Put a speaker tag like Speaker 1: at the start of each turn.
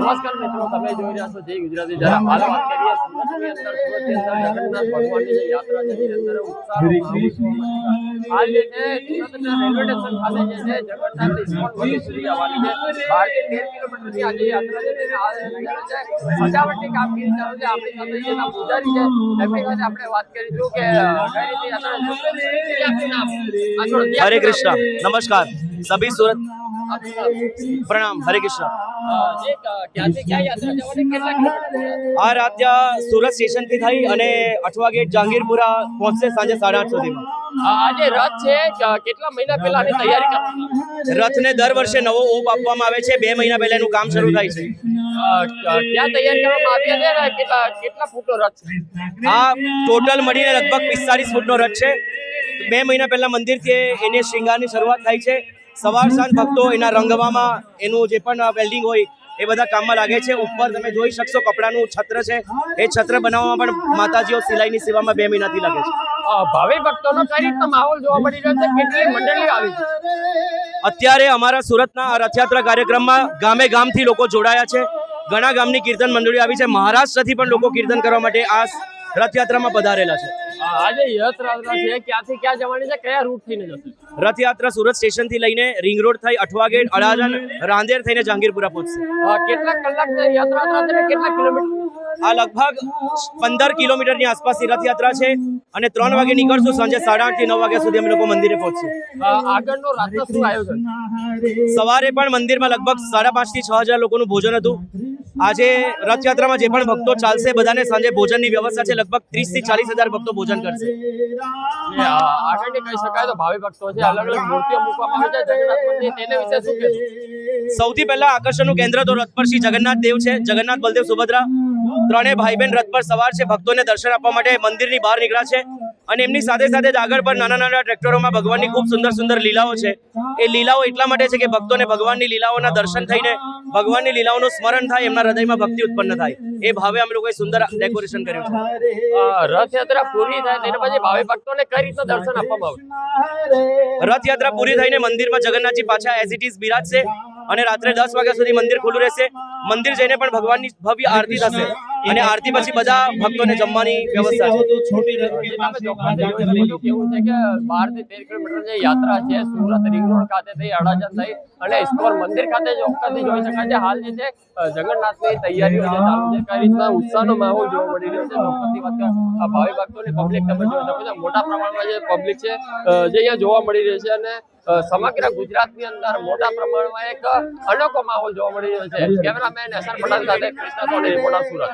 Speaker 1: નમસ્કાર મિત્રો, તમે જોઈ રહ્યા છો જય ગુજરાતી. જ્યારે હાલ વાત કરીએ સુરતની અંદર, સુરતની અંદર જગન્નાથ ભગવાનની જે યાત્રા છે તેની અંદર ઉત્સાહનો માહોલ જોવા મળે છે. હાલ જે છે સુરતના રેલવે સ્ટેશન ખાતે જે છે જગન્નાથ ઇસ્કોન મંદિર સુધી આવવાની છે. 12 થી 13 કિલોમીટરની આજે યાત્રા છે તેને હાલ સજાવટની કામગીરી ચાલુ છે. આપણી સાથે જેના પૂજારી છે એમની સાથે આપણે વાત કરીશું કે કઈ રીતે યાત્રા છે.
Speaker 2: हरे कृष्णा, नमस्कार सभी सूरत प्रणाम, हरे कृष्णा। आ रात सूरत स्टेशन थी थई अने अठवा गेट जहांगीरपुरा पहुंचશે સાંજે 8:30 સુધીમાં।
Speaker 1: આજે રથ છે કેટલા મહિના પહેલા આની તૈયારી કરવામાં?
Speaker 2: રથને દર વર્ષે નવો ઓપ આપવામાં આવે છે, 2 મહિના પહેલા એનું કામ શરૂ થાય છે।
Speaker 1: ક્યાં તૈયાર કરવામાં આવી છે અને કેટલા ફૂટનો રથ છે?
Speaker 2: આ ટોટલ મળીને લગભગ 45 ફૂટનો રથ છે। 2 મહિના પહેલા મંદિરથી એની શ્રૃંગારની શરૂઆત થાય છે। સવાર સાંજ ભક્તો એના રંગવામાં એનું જે પણ વેલ્ડિંગ હોય એ બધા કામમાં લાગે છે। ઉપર તમે જોઈ શકશો કપડાનું છત્ર છે, એ છત્ર બનાવવામાં પણ માતાજીઓ સિલાઈની સેવામાં 2 મહિનાથી લાગે છે।
Speaker 1: ભાવિ ભક્તોનો કઈ રીતનો માહોલ જોવા મળી રહ્યો છે? કેટલી મંડળીઓ આવી છે?
Speaker 2: અત્યારે અમારા સુરતના રથયાત્રા કાર્યક્રમમાં ગામે ગામથી લોકો જોડાયા છે। ઘણા ગામની કીર્તન મંડળીઓ આવી છે। મહારાષ્ટ્રથી પણ લોકો કીર્તન કરવા માટે આ રથયાત્રામાં પધારેલા છે।
Speaker 1: આજે રથયાત્રા છે, ક્યાંથી ક્યાં જવાની છે, કયા રૂટ થઈને જશે?
Speaker 2: રથયાત્રા સુરત સ્ટેશન થી લઈને રિંગ રોડ થઈ અઠવા ગેટ, અડાજણ, રાંદેર થઈને જહાંગીરપુરા પહોંચશે।
Speaker 1: કેટલા કલાકની યાત્રા છે, કેટલા કિલોમીટર?
Speaker 2: આ લગભગ 15 કિલોમીટરની આસપાસની રથયાત્રા છે અને 3 વાગે નીકળશું। સાંજે 8:30 થી 9 વાગ્યા સુધી અમે લોકો મંદિરે પહોંચશે।
Speaker 1: આગળનો રાતનો શું આયોજન?
Speaker 2: સવારે પણ મંદિરમાં લગભગ 5,500 થી 6,000 લોકોનું ભોજન હતું। આજે રથયાત્રામાં જે પણ ભક્તો ચાલશે બધાને સાંજે ભોજનની વ્યવસ્થા છે। લગભગ 30 થી 40,000 ભક્તો ભોજન કરશે।
Speaker 1: આગળની કહી શકાય તો ભાવિ ભક્તો છે, અલગ અલગ મૂર્તિઓ મૂકવામાં આવે છે જગન્નાથ મંદિર, તેને વિશે શું કહેશો?
Speaker 2: સૌથી પહેલા આકર્ષણનું કેન્દ્ર તો રથ પર શ્રી જગન્નાથ દેવ છે। જગન્નાથ, બલદેવ, સુભદ્રા ત્રણેય ભાઈ બહેન રથ પર સવાર છે। ભક્તોને દર્શન આપવા માટે મંદિરની બહાર નીકળ્યા છે અને એમની સાથે સાથે જ આગળ પર નાના નાના ટ્રેક્ટરોમાં ભગવાનની ખૂબ સુંદર સુંદર લીલાઓ છે। એ લીલાઓ એટલા માટે છે કે ભક્તોને ભગવાનની લીલાઓના દર્શન થઈને ભગવાનની લીલાઓનું સ્મરણ થાય, એમના હૃદયમાં ભક્તિ ઉત્પન્ન થાય, એ ભાવે અમે લોકોએ સુંદર ડેકોરેશન કર્યું છે।
Speaker 1: રથયાત્રા પૂરી થાય તેના પછી ભાવિ ભક્તોને કઈ રીતના દર્શન આપવામાં આવે?
Speaker 2: રથયાત્રા પૂરી થઈને મંદિરમાં જગન્નાથજી પાછા એઝ ઇટ ઇઝ બિરાજશે અને રાત્રે 10 વાગ્યા સુધી મંદિર ખુલ્લું રહેશે। મંદિર જઈને પણ ભગવાનની ભવ્ય આરતી થશે અને આરતી પછી બધા ભક્તોને જમવાની વ્યવસ્થા છે।
Speaker 1: કેવું છે કે 12 થી 13 કિલોમીટર જે યાત્રા છે સુરત રિંગ રોડ ખાતે થઈ અડાજણ થઈ અને ઇસ્કોન મંદિર ખાતે ચોક્કસથી જોઈ શકાય છે હાલ જે છે જગન્નાથની તૈયારીઓ જે ચાલુ છે, કઈ રીતના ઉત્સાહનો માહોલ જોવા મળી રહ્યો છે। ચોક્કસની વાત ભાવિ ભક્તોની પબ્લિક તમે જોઈ શકો છો, મોટા પ્રમાણમાં જે પબ્લિક છે જે અહીંયા જોવા મળી રહી છે અને સમગ્ર ગુજરાતની અંદર મોટા પ્રમાણમાં એક અનોખો માહોલ જોવા મળી રહ્યો છે। કેમેરામેન એસઆર પટેલ સાથે કૃષ્ણ સોની, રિપોર્ટર સુરત।